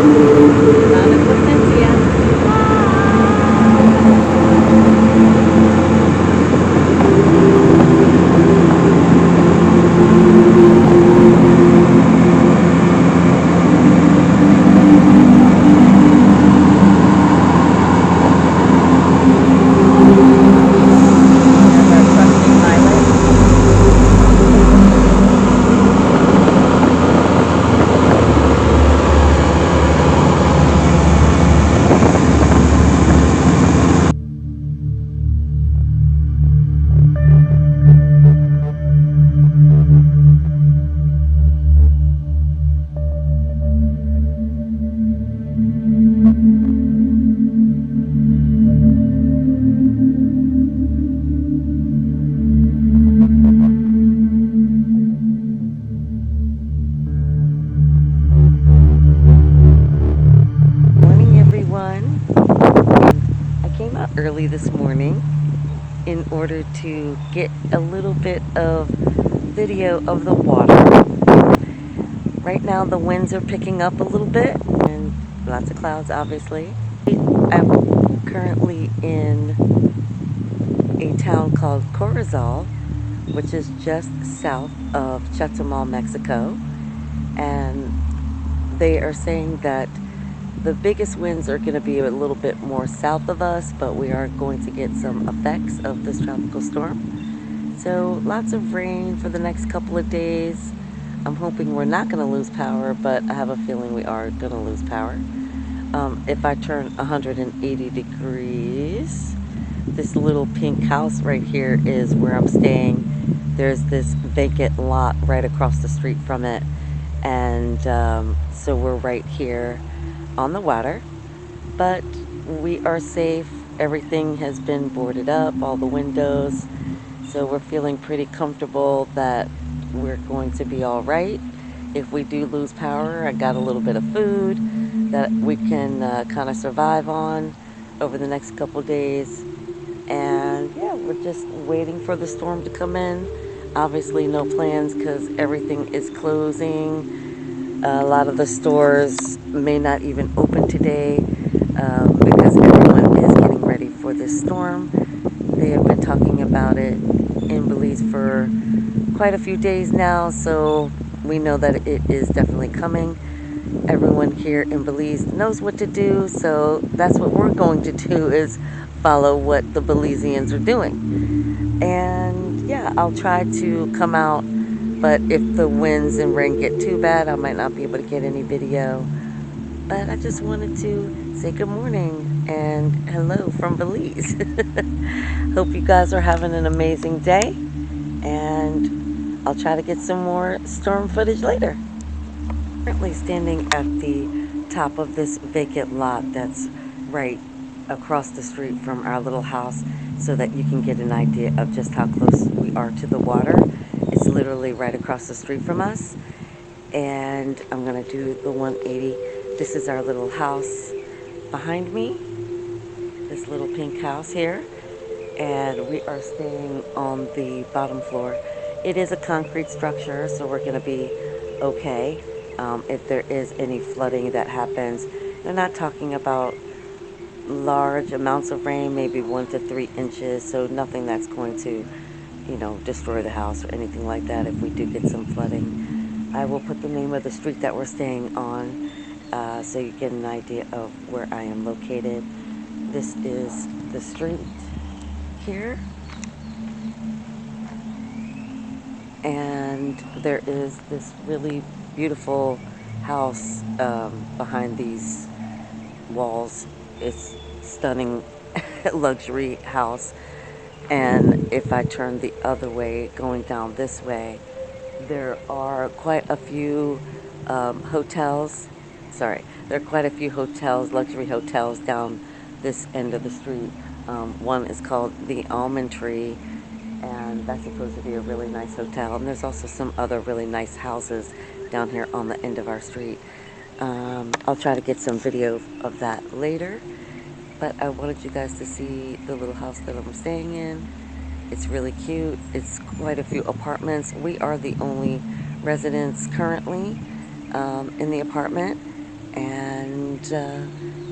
Lot of potencia. Never trusting highway. Morning, everyone. I came out early this morning in order to get a little bit of video of the water. Right now the winds are picking up a little bit and lots of clouds, obviously. I'm currently in a town called Corozal, which is just south of Chetumal, Mexico, and they are saying that the biggest winds are going to be a little bit more south of us, but we are going to get some effects of this tropical storm. So lots of rain for the next couple of days. I'm hoping we're not going to lose power, but I have a feeling we are going to lose power. If I turn 180 degrees, this little pink house right here is where I'm staying. There's this vacant lot right across the street from it, and so we're right here on the water, but we are safe. Everything has been boarded up, all the windows, so we're feeling pretty comfortable that we're going to be all right. If we do lose power, I got a little bit of food that we can kind of survive on over the next couple days. And yeah, we're just waiting for the storm to come in. Obviously no plans because everything is closing. A lot of the stores may not even open today because everyone is getting ready for this storm. They have been talking about it in Belize for quite a few days now, so we know that it is definitely coming. Everyone here in Belize knows what to do, so that's what we're going to do, is follow what the Belizeans are doing. And yeah, I'll try to come out, but if the winds and rain get too bad, I might not be able to get any video. But I just wanted to say good morning and hello from Belize. Hope you guys are having an amazing day, and I'll try to get some more storm footage later. Currently standing at the top of this vacant lot that's right across the street from our little house, so that you can get an idea of just how close we are to the water. It's literally right across the street from us, and I'm gonna do the 180. This is our little house behind me, this little pink house here, and we are staying on the bottom floor. It is a concrete structure, so we're gonna be okay. If there is any flooding that happens, they're not talking about large amounts of rain, maybe 1 to 3 inches, so nothing that's going to, destroy the house or anything like that if we do get some flooding. I will put the name of the street that we're staying on so you get an idea of where I am located. This is the street here, and there is this really beautiful house behind these walls. It's stunning luxury house. And if I turn the other way, going down this way, there are quite a few hotels. Sorry, there are quite a few hotels, luxury hotels down this end of the street. One is called the Almond Tree, and that's supposed to be a really nice hotel. And there's also some other really nice houses down here on the end of our street. I'll try to get some video of that later, but I wanted you guys to see the little house that I'm staying in. It's really cute. It's quite a few apartments. We are the only residents currently in the apartment, And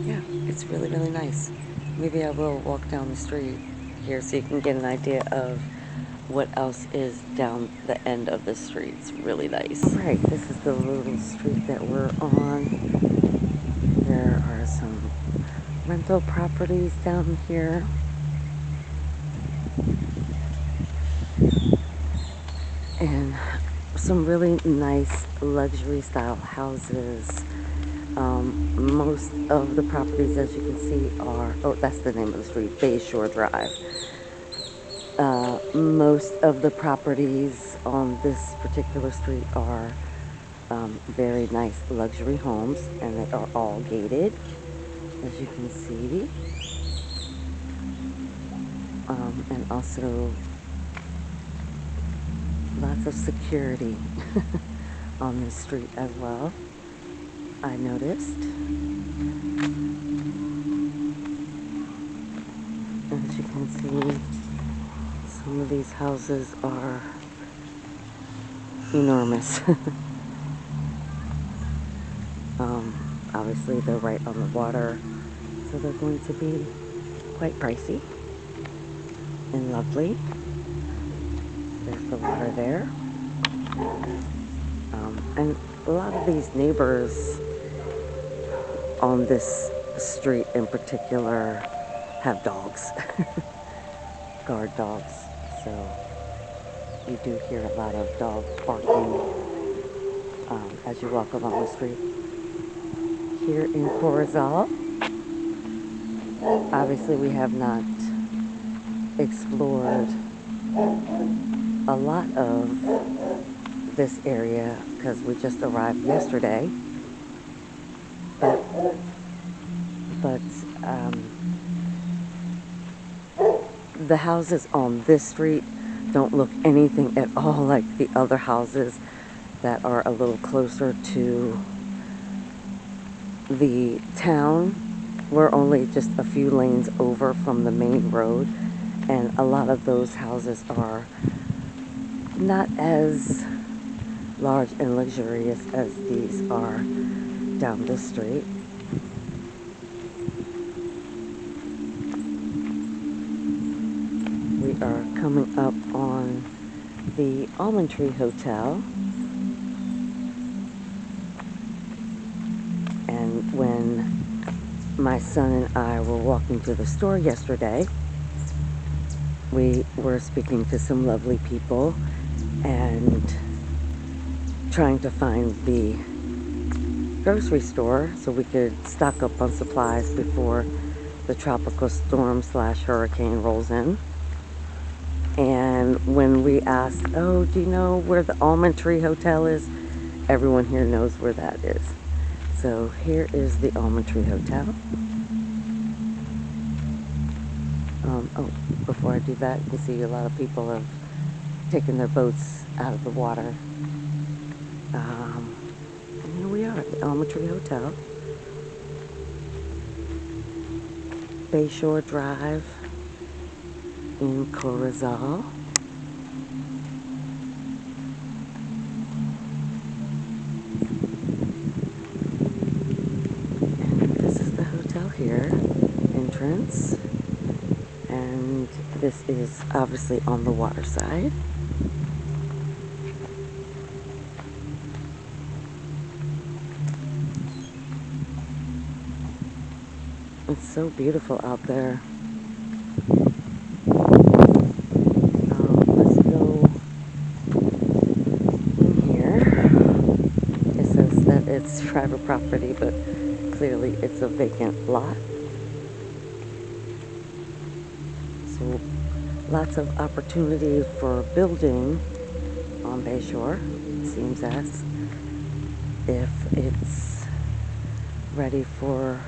yeah, it's really, really nice. Maybe I will walk down the street here so you can get an idea of what else is down the end of the street. It's really nice. All right, this is the little street that we're on. There are some rental properties down here. And some really nice luxury style houses. Most of the properties, as you can see, are, oh, that's the name of the street, Bayshore Drive. Most of the properties on this particular street are very nice luxury homes, and they are all gated, as you can see. And also lots of security on this street as well, I noticed. As you can see, some of these houses are enormous. Obviously they're right on the water, so they're going to be quite pricey and lovely. There's the water there. And a lot of these neighbors on this street in particular have dogs, guard dogs. So you do hear a lot of dogs barking as you walk along the street. Here in Corozal, obviously we have not explored a lot of this area because we just arrived yesterday, but the houses on this street don't look anything at all like the other houses that are a little closer to the town. We're only just a few lanes over from the main road, and a lot of those houses are not as large and luxurious as these are down this street. We are coming up on the Almond Tree Hotel, and when my son and I were walking to the store yesterday, we were speaking to some lovely people and trying to find the grocery store so we could stock up on supplies before the tropical storm / hurricane rolls in. And when we asked, oh, do you know where the Almond Tree Hotel is? Everyone here knows where that is. So here is the Almond Tree Hotel. Oh, before I do that, you can see a lot of people have taken their boats out of the water. And here we are at the Almond Tree Hotel. Bayshore Drive in Corozal. And this is the hotel here, entrance. And this is obviously on the water side. It's so beautiful out there. Let's go in here. It says that it's private property, but clearly it's a vacant lot. So lots of opportunity for building on Bayshore, it seems as, if it's ready for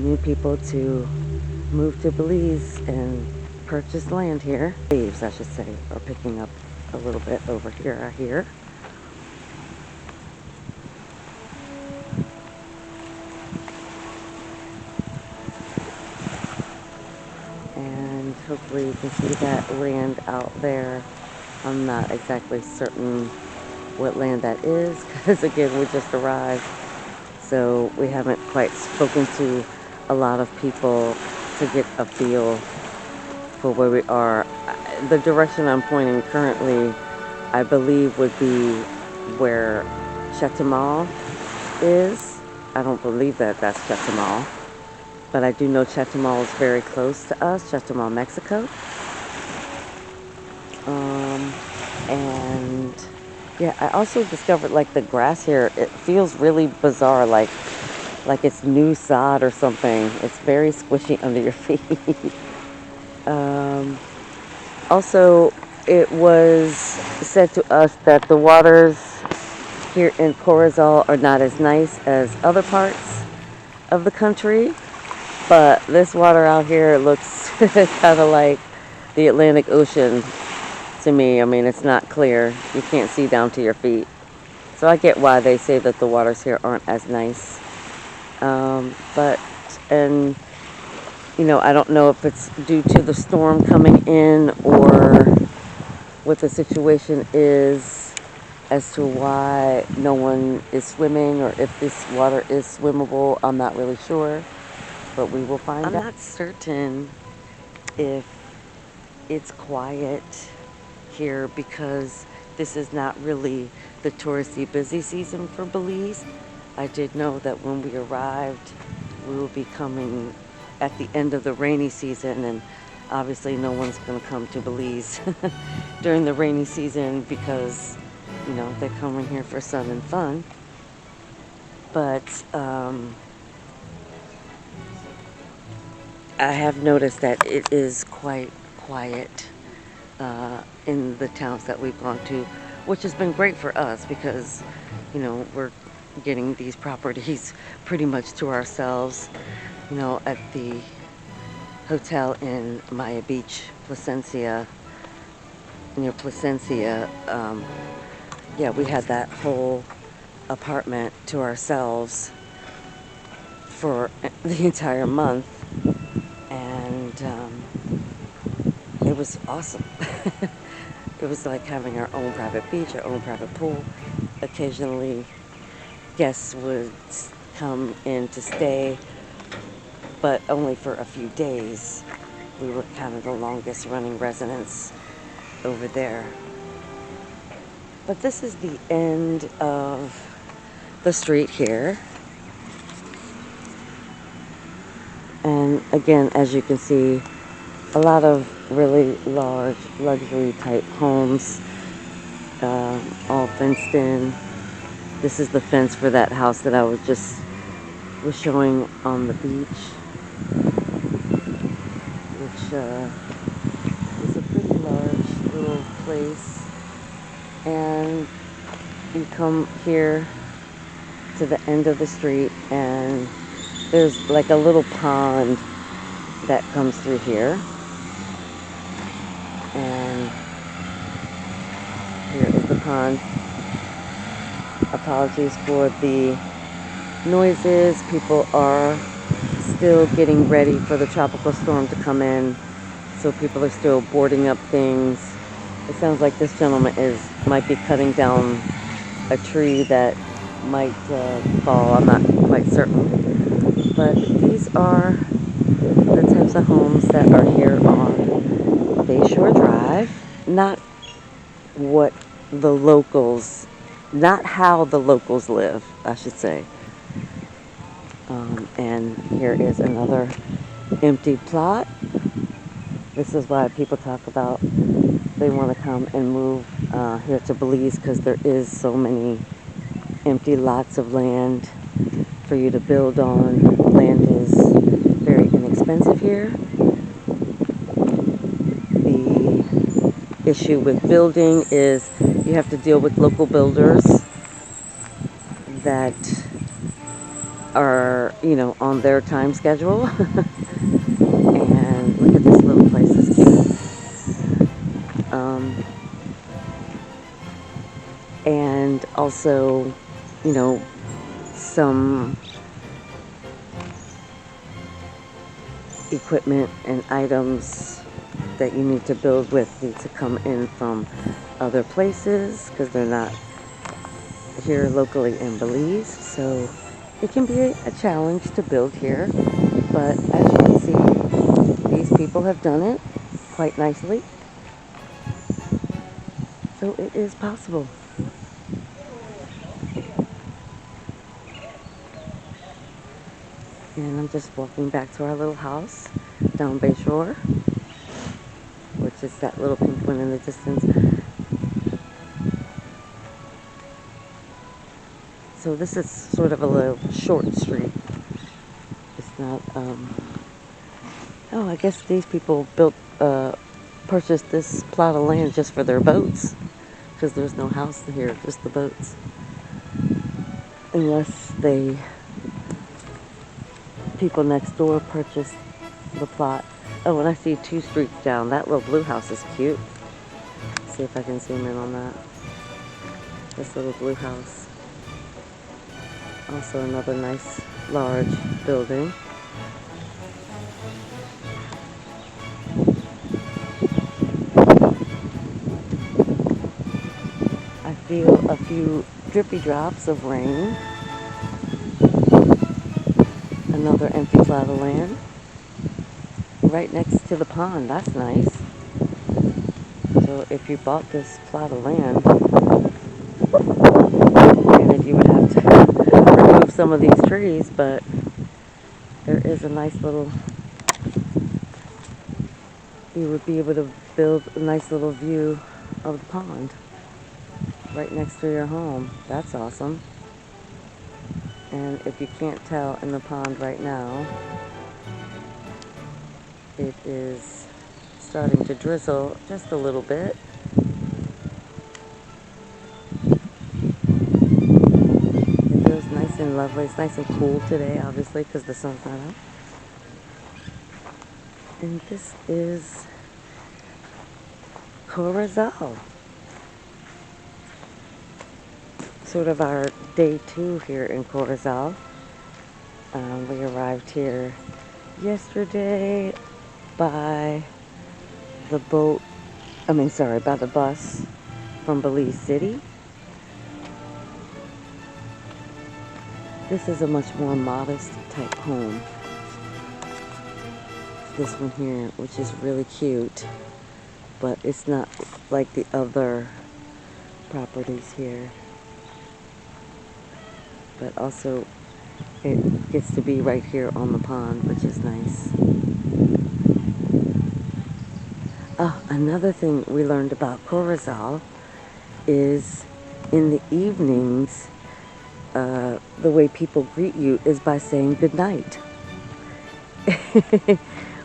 new people to move to Belize and purchase land here. Waves, I should say, are picking up a little bit over here, I hear. And hopefully you can see that land out there. I'm not exactly certain what land that is because again we just arrived. so we haven't quite spoken to a lot of people to get a feel for where we are. The direction I'm pointing currently, I believe, would be where Chetumal is. I don't believe that that's Chetumal, but I do know Chetumal is very close to us, Chetumal, Mexico. And yeah, I also discovered like the grass here, it feels really bizarre, like it's new sod or something. It's very squishy under your feet. Also, it was said to us that the waters here in Corozal are not as nice as other parts of the country, but this water out here looks kind of like the Atlantic Ocean to me. I mean, it's not clear. You can't see down to your feet. So I get why they say that the waters here aren't as nice. And you know, I don't know if it's due to the storm coming in or what the situation is as to why no one is swimming, or if this water is swimmable. I'm not really sure, but we will find out. I'm not certain if it's quiet here because this is not really the touristy busy season for Belize. I did know that when we arrived, we will be coming at the end of the rainy season, and obviously no one's going to come to Belize during the rainy season because, you know, they're coming here for sun and fun. But I have noticed that it is quite quiet in the towns that we've gone to, which has been great for us because, you know, we're getting these properties pretty much to ourselves. You know, at the hotel in Maya Beach, Placencia, near Placencia, yeah, we had that whole apartment to ourselves for the entire month, and it was awesome. It was like having our own private beach, our own private pool. Occasionally, guests would come in to stay, but only for a few days. We were kind of the longest running residents over there. But this is the end of the street here. And again, as you can see, a lot of really large luxury type homes, all fenced in. This is the fence for that house that I was showing on the beach, which is a pretty large little place. And you come here to the end of the street and there's like a little pond that comes through here. And here is the pond. Apologies for the noises. People are still getting ready for the tropical storm to come in, so people are still boarding up things. It sounds like this gentleman might be cutting down a tree that might fall. I'm not quite certain, but these are the types of homes that are here on Bayshore Drive. Not how the locals live, I should say. And here is another empty plot. This is why people talk about they want to come and move here to Belize, because there is so many empty lots of land for you to build on. Land is very inexpensive here. The issue with building is you have to deal with local builders that are, you know, on their time schedule. And look at this little place, it's cute. And also, you know, some equipment and items that you need to build with need to come in from other places because they're not here locally in Belize. So It can be a challenge to build here, but as you can see, these people have done it quite nicely. So it is possible. And I'm just walking back to our little house down Bayshore, which is that little pink one in the distance. So this is sort of a little short street. It's not, oh, I guess these people purchased this plot of land just for their boats, because there's no house here, just the boats. Unless people next door purchased the plot. Oh, and I see 2 streets down. That little blue house is cute. Let's see if I can zoom in on that. This little blue house. Also another nice, large building. I feel a few drippy drops of rain. Another empty plot of land. Right next to the pond. That's nice. So if you bought this plot of land, granted you would have to remove some of these trees, but there is a nice little, you would be able to build a nice little view of the pond right next to your home. That's awesome. And if you can't tell in the pond right now, it is starting to drizzle just a little bit. It feels nice and lovely. It's nice and cool today, obviously, because the sun's not out. And this is Corozal. Sort of our day 2 here in Corozal. We arrived here yesterday by the by the bus from Belize City. This is a much more modest type home. This one here, which is really cute, but it's not like the other properties here. But also, it gets to be right here on the pond, which is nice. Another thing we learned about Corozal is in the evenings, the way people greet you is by saying good night.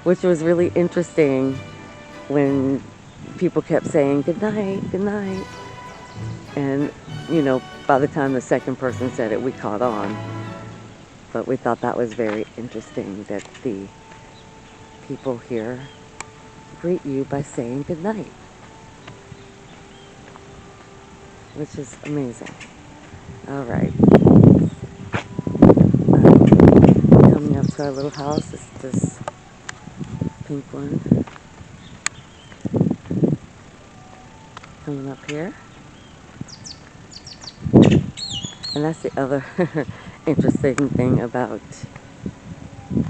Which was really interesting when people kept saying good night, good night. And, you know, by the time the second person said it, we caught on. But we thought that was very interesting that the people here greet you by saying good night, which is amazing. All right. Coming up to our little house is this pink one. Coming up here. And that's the other interesting thing about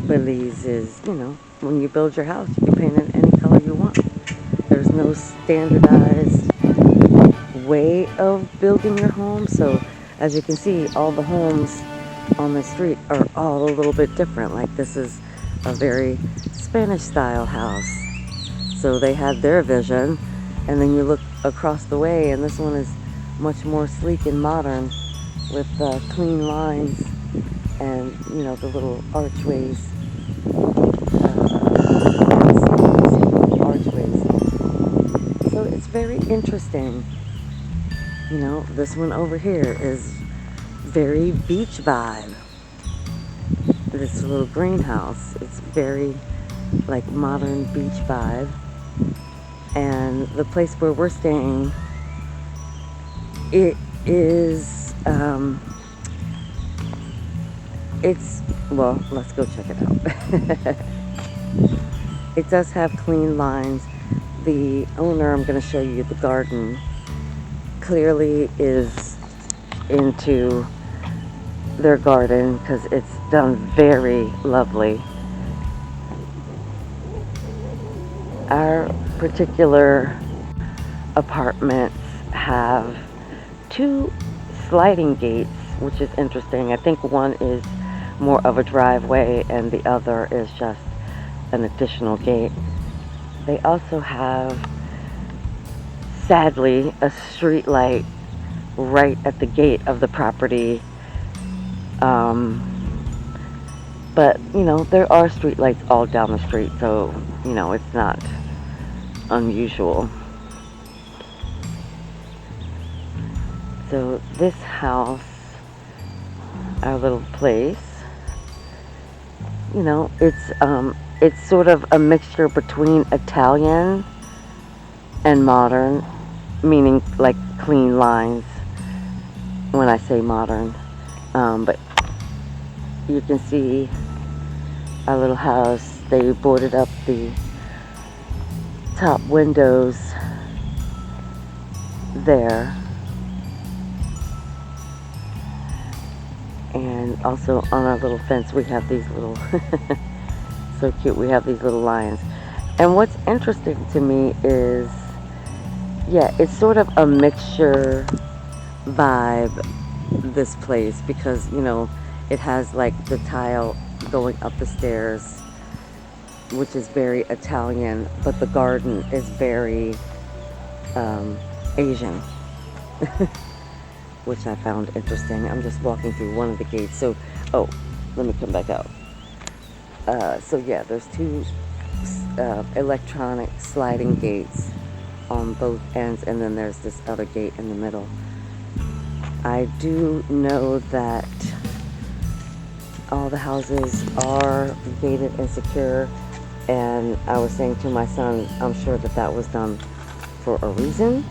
Belize is, you know, when you build your house, you can paint it any color you want. There's no standardized way of building your home. So as you can see, all the homes on the street are all a little bit different. Like this is a very Spanish style house. So they had their vision, and then you look across the way and this one is much more sleek and modern with clean lines and, you know, the little archways. So it's very interesting. You know, this one over here is very beach vibe. This little greenhouse, it's very like modern beach vibe. And the place where we're staying, it is, well, let's go check it out. It does have clean lines. The owner, I'm going to show you the garden, clearly is into their garden because it's done very lovely. Our particular apartments have two sliding gates, which is interesting. I think one is more of a driveway and the other is just an additional gate. They also have, sadly, a street light right at the gate of the property. But, you know, there are street lights all down the street, so, you know, it's not unusual. So this house, our little place, you know, it's sort of a mixture between Italian and modern, meaning like clean lines when I say modern. But you can see our little house. They boarded up the top windows there. And also on our little fence we have these little so cute, we have these little lions. And what's interesting to me is, yeah, it's sort of a mixture vibe, this place, because, you know, it has like the tile going up the stairs, which is very Italian, but the garden is very Asian. Which I found interesting. I'm just walking through one of the gates. So, oh, let me come back out. So yeah, there's two electronic sliding gates on both ends, and then there's this other gate in the middle. I do know that all the houses are gated and secure, and I was saying to my son, I'm sure that that was done for a reason.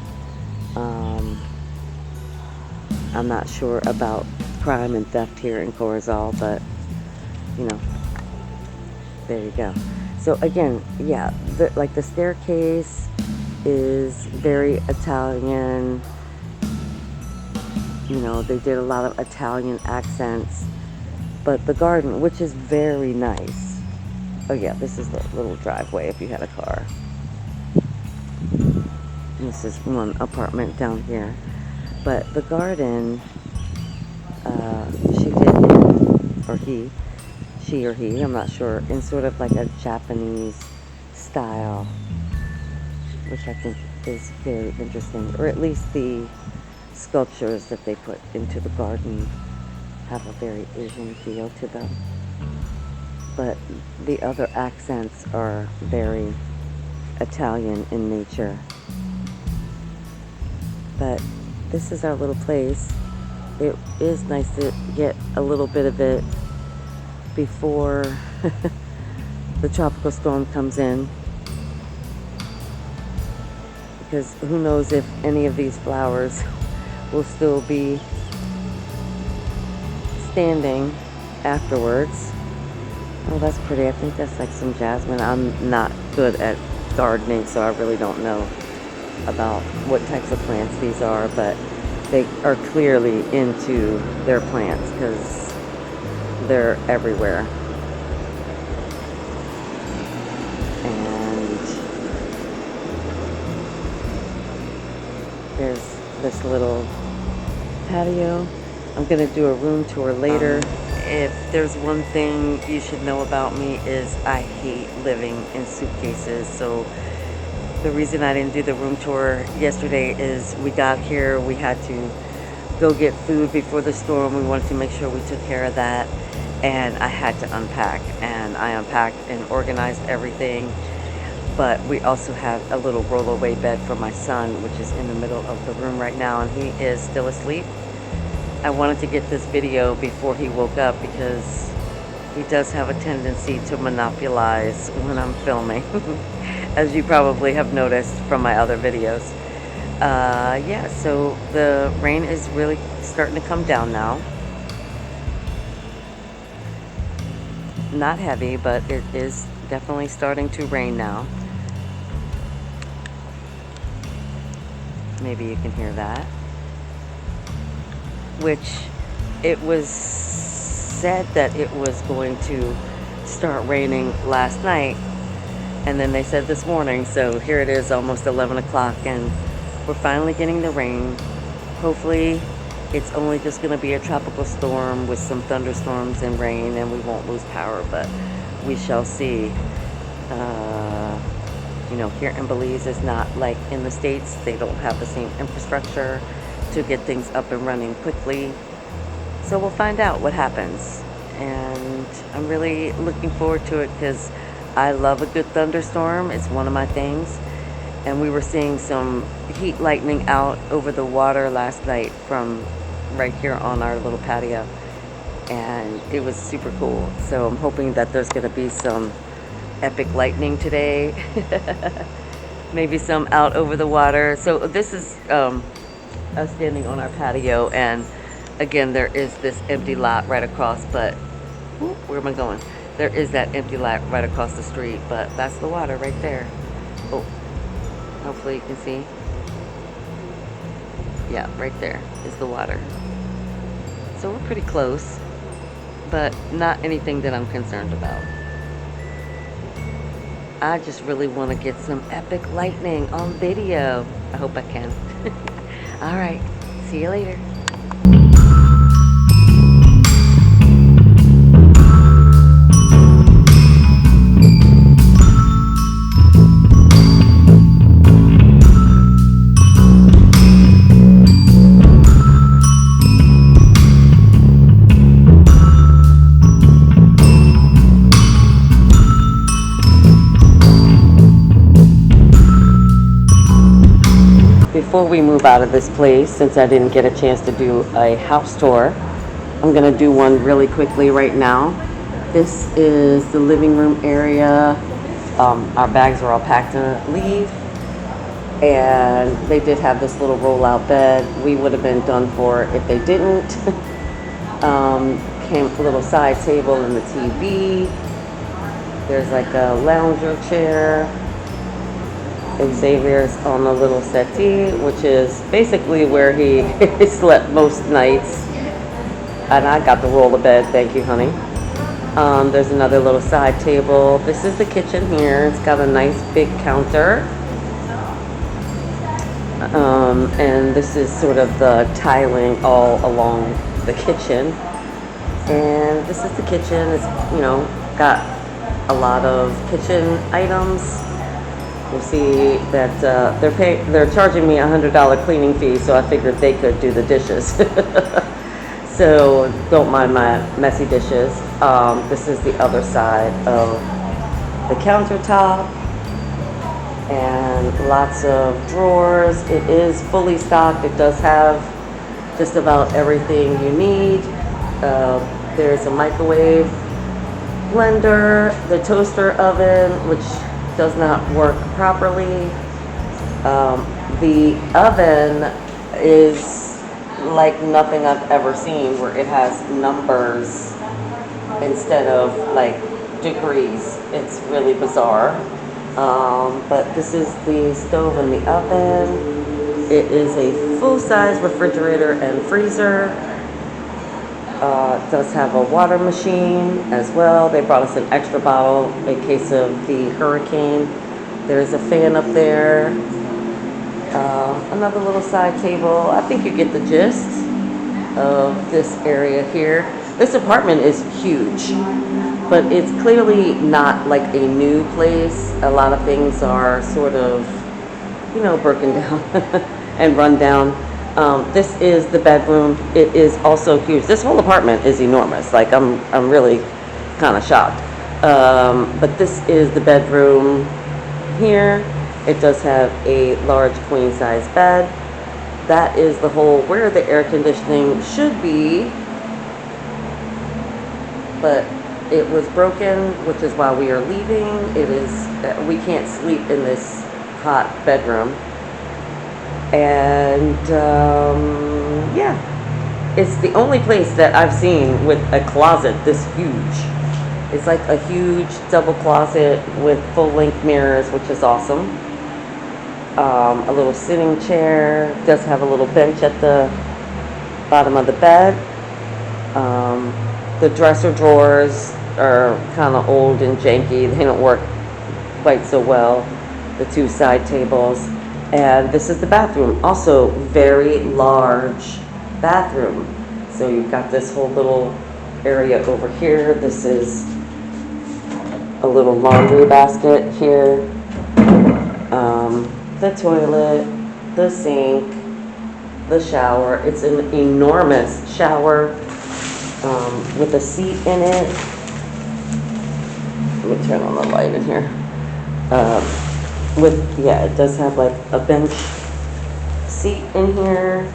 I'm not sure about crime and theft here in Corozal, but, you know, there you go. So again, yeah, like the staircase is very Italian. You know, they did a lot of Italian accents. But the garden, which is very nice. Oh yeah, this is the little driveway if you had a car. And this is one apartment down here. But the garden, she or he, I'm not sure, in sort of like a Japanese style, which I think is very interesting. Or at least the sculptures that they put into the garden have a very Asian feel to them. But the other accents are very Italian in nature. But this is our little place. It is nice to get a little bit of it before the tropical storm comes in, because who knows if any of these flowers will still be standing afterwards. Oh, that's pretty. I think that's like some jasmine. I'm not good at gardening, so I really don't know about what types of plants these are, but they are clearly into their plants because they're everywhere. And there's this little patio. I'm gonna do a room tour later. If there's one thing you should know about me is I hate living in suitcases. So the reason I didn't do the room tour yesterday is we got here, we had to go get food before the storm. We wanted to make sure we took care of that, and I had to unpack, and I unpacked and organized everything. But we also have a little rollaway bed for my son, which is in the middle of the room right now, and he is still asleep. I wanted to get this video before he woke up because he does have a tendency to monopolize when I'm filming, as you probably have noticed from my other videos. Yeah, so the rain is really starting to come down now. Not heavy, but it is definitely starting to rain now. Maybe you can hear that. Which it was said that it was going to start raining last night, and then they said this morning. So here it is, almost 11 o'clock, and we're finally getting the rain. Hopefully it's only just going to be a tropical storm with some thunderstorms and rain, and we won't lose power, but we shall see. Here in Belize is not like in the States. They don't have the same infrastructure to get things up and running quickly. So we'll find out what happens. And I'm really looking forward to it because I love a good thunderstorm. It's one of my things. And we were seeing some heat lightning out over the water last night from right here on our little patio. And it was super cool. So I'm hoping that there's going to be some epic lightning today. Maybe some out over the water. So this is us standing on our patio, and again there is this empty lot right across, but where am I going? There is that empty lot right across the street, but that's the water right there. Oh, hopefully you can see. Yeah, right there is the water. So we're pretty close, but not anything that I'm concerned about. I just really want to get some epic lightning on video. I hope I can. All right, see you later. Before we move out of this place, since I didn't get a chance to do a house tour, I'm going to do one really quickly right now. This is the living room area. Our bags are all packed to leave. And they did have this little roll-out bed. We would have been done for if they didn't. Came a little side table and the TV. There's like a lounger chair. Xavier's on a little settee, which is basically where he slept most nights. And I got to roll the bed, thank you, honey. There's another little side table. This is the kitchen here. It's got a nice big counter. And this is sort of the tiling all along the kitchen. And this is the kitchen. It's, got a lot of kitchen items. You'll see that they're charging me $100 cleaning fee, so I figured they could do the dishes. So don't mind my messy dishes. This is the other side of the countertop, and lots of drawers. It is fully stocked. It does have just about everything you need. There's a microwave, blender, the toaster oven, which does not work properly. The oven is like nothing I've ever seen, where it has numbers instead of like degrees. It's really bizarre. But this is the stove and the oven. It is a full-size refrigerator and freezer. It does have a water machine as well. They brought us an extra bottle in case of the hurricane. There's a fan up there. Another little side table. I think you get the gist of this area here. This apartment is huge, but it's clearly not like a new place. A lot of things are sort of, broken down and run down. This is the bedroom. It is also huge. This whole apartment is enormous. Like I'm really kind of shocked. But this is the bedroom here. It does have a large queen size bed. That is the hole where the air conditioning should be, but it was broken, which is why we are leaving. We can't sleep in this hot bedroom. And yeah, it's the only place that I've seen with a closet this huge. It's like a huge double closet with full-length mirrors, which is awesome. A little sitting chair. Does have a little bench at the bottom of the bed. The dresser drawers are kind of old and janky. They don't work quite so well. The two side tables. And this is the bathroom. Also, very large bathroom. So you've got this whole little area over here. This is a little laundry basket here. The toilet, the sink, the shower. It's an enormous shower with a seat in it. Let me turn on the light in here. It does have like a bench seat in here,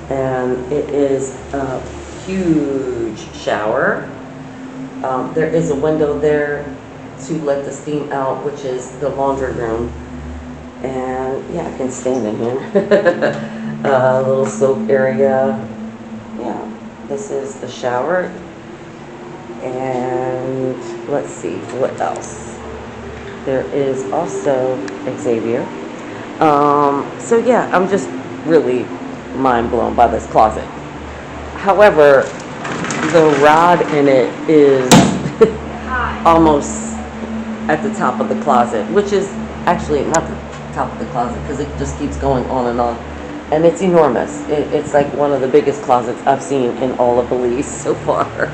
and it is a huge shower. There is a window there to let the steam out, which is the laundry room. And yeah, I can stand in here. A little soap area. Yeah, this is the shower. And let's see, what else? There is also Xavier. So yeah, I'm just really mind blown by this closet. However, the rod in it is almost at the top of the closet, which is actually not the top of the closet because it just keeps going on, and it's enormous. It's like one of the biggest closets I've seen in all of Belize so far.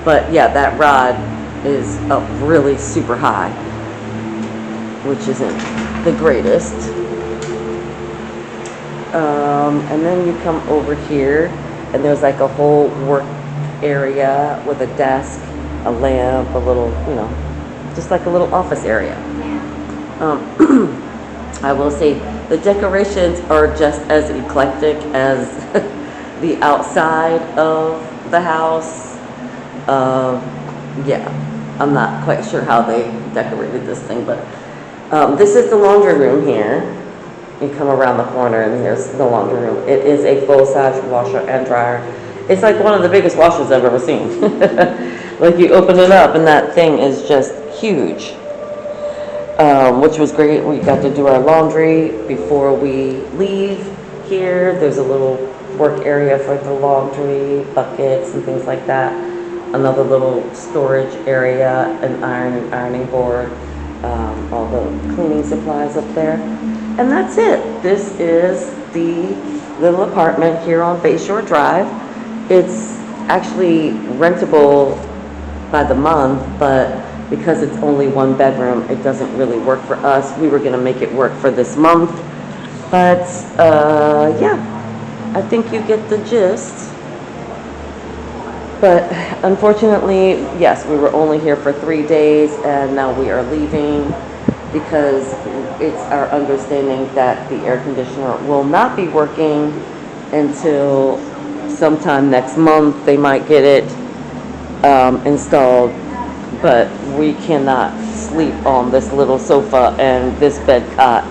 But yeah, that rod is up really super high, which isn't the greatest. And then you come over here, and there's like a whole work area with a desk, a lamp, a little, just like a little office area. I will say the decorations are just as eclectic as the outside of the house. I'm not quite sure how they decorated this thing, but this is the laundry room here. You come around the corner and here's the laundry room. It is a full-size washer and dryer. It's like one of the biggest washers I've ever seen. Like you open it up and that thing is just huge. Which was great. We got to do our laundry before we leave here. There's a little work area for the laundry, buckets and things like that. Another little storage area, an ironing board, all the cleaning supplies up there. And that's it. This is the little apartment here on Bayshore Drive. It's actually rentable by the month, but because it's only one bedroom, it doesn't really work for us. We were gonna make it work for this month, but I think you get the gist. But unfortunately, yes, we were only here for 3 days, and now we are leaving because it's our understanding that the air conditioner will not be working until sometime next month. They might get it installed, but we cannot sleep on this little sofa and this bed cot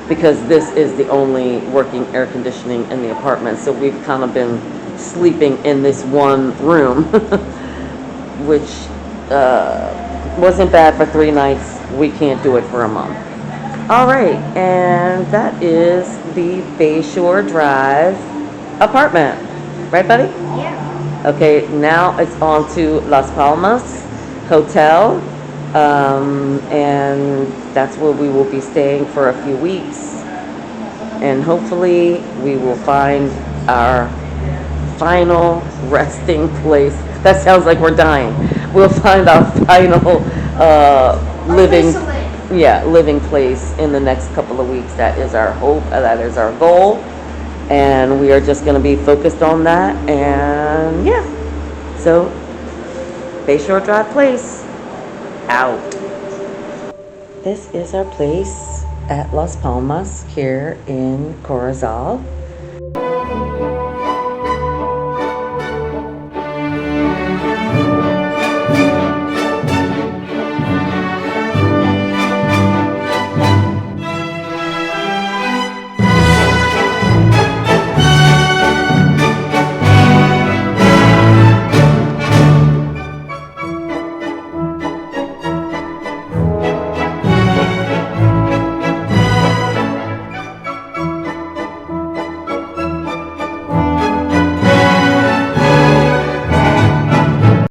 because this is the only working air conditioning in the apartment. So we've kind of been sleeping in this one room, which wasn't bad for 3 nights. We can't do it for a month. All right, and that is the Bayshore Drive apartment. Right, buddy? Yeah. Okay, now it's on to Las Palmas Hotel, and that's where we will be staying for a few weeks. And hopefully we will find our final resting place. That sounds like we're dying. We'll find our final living place in the next couple of weeks. That is our hope. That is our goal. And we are just going to be focused on that. And yeah, so Bayshore Drive Place, out. This is our place at Las Palmas here in Corozal.